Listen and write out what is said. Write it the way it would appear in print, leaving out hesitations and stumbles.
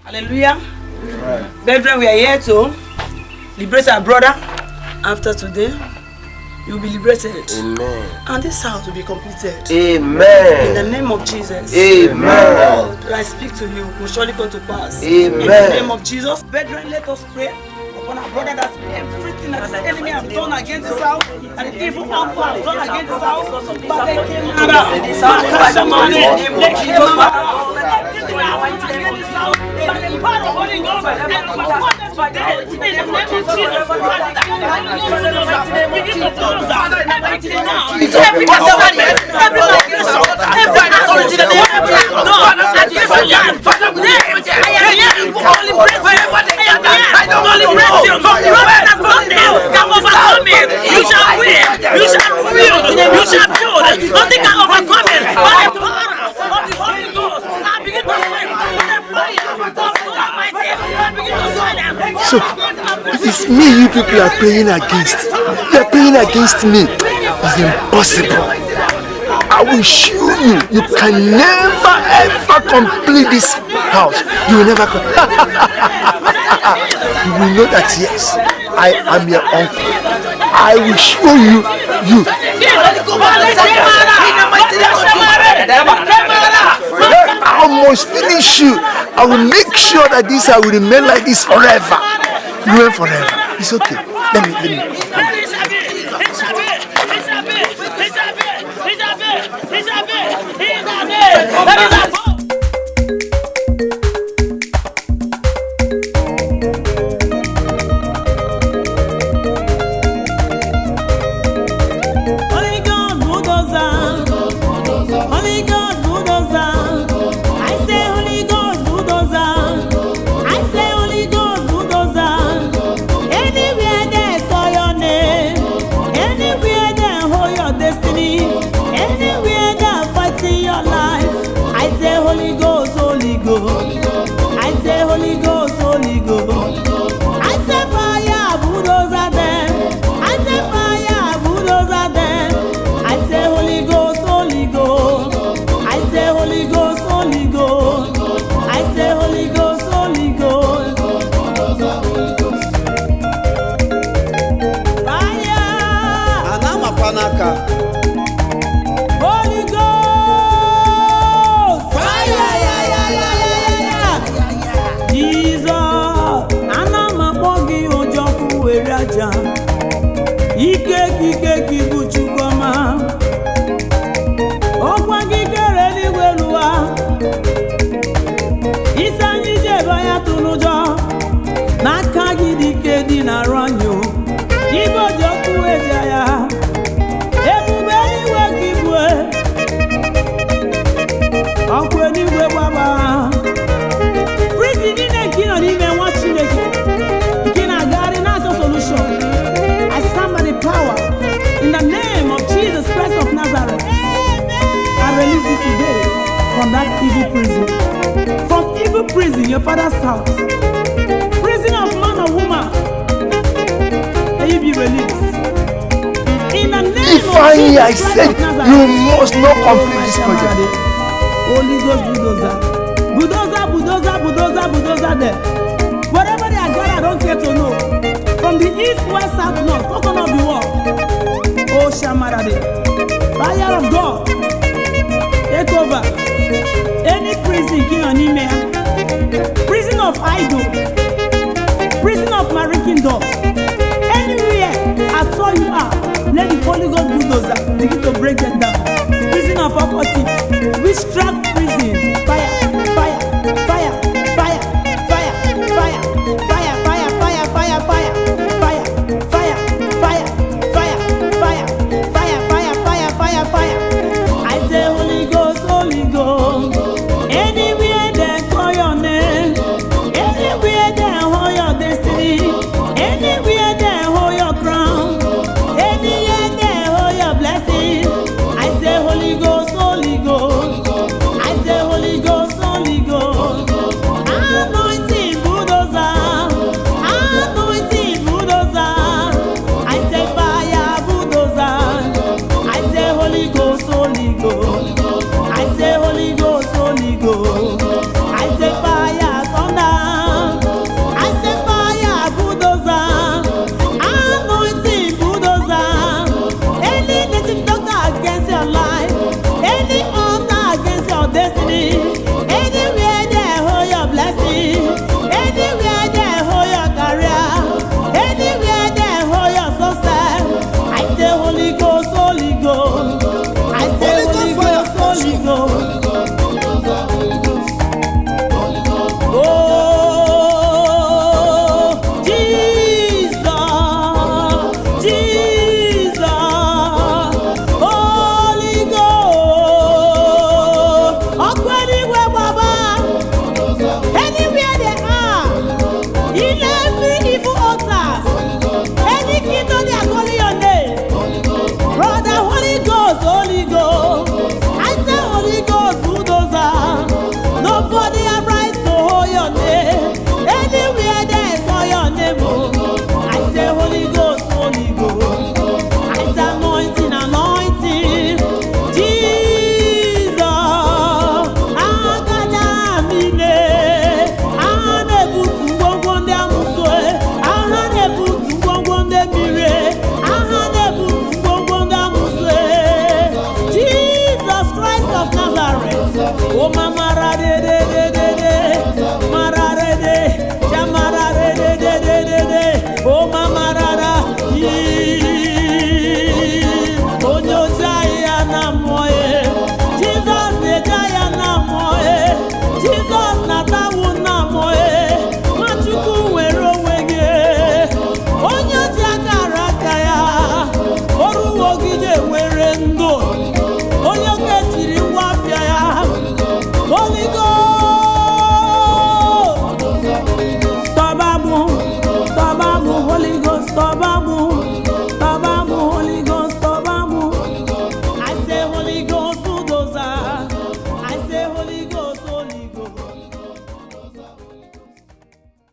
Hallelujah. Brethren, we are here to liberate our brother. After today, you will be liberated. Amen. And this house will be completed. Amen. In the name of Jesus. Amen. I speak to you, will surely come to pass. Amen. In the name of Jesus. Brethren, let us pray upon our brother that everything that the enemy have done against this house, and the evil uncle have done against this house, but they came out. They came out against this house. By the power of Holy Ghost, and we want them to dead in the name of Jesus. Begin to close down everything now. Every authority, every location, every authority that they have done against the land. Father, I am here for only break everybody. I am here for only break you. From the road and from them, come overcome it. You shall win. You shall wield. You shall build. Nothing can overcome it. By the power of the Holy Ghost, I begin to fight. So, it is me you people are praying against. You are praying against me. It's impossible. I will show you. You can never ever complete this house. You will never complete. You will know that yes, I am your uncle. I will show you. I must finish you. I will make sure that this I will remain like this forever. Remain forever. It's okay. Let me. Prison, your father's house, prison of man or woman, may you be released. In the name of Jesus I said you must not complete this project. Holy Ghost bulldozer there. Whatever they are gathered, I don't care to know. From the east, west, south, north, what corner of the world? Oh Shamarade, fire of God, take over any prison, king and email. Prison of idol, prison of marine kingdom, anywhere I saw you are, let the Holy Ghost bulldozer begin to break them down. Prison of property, witchcraft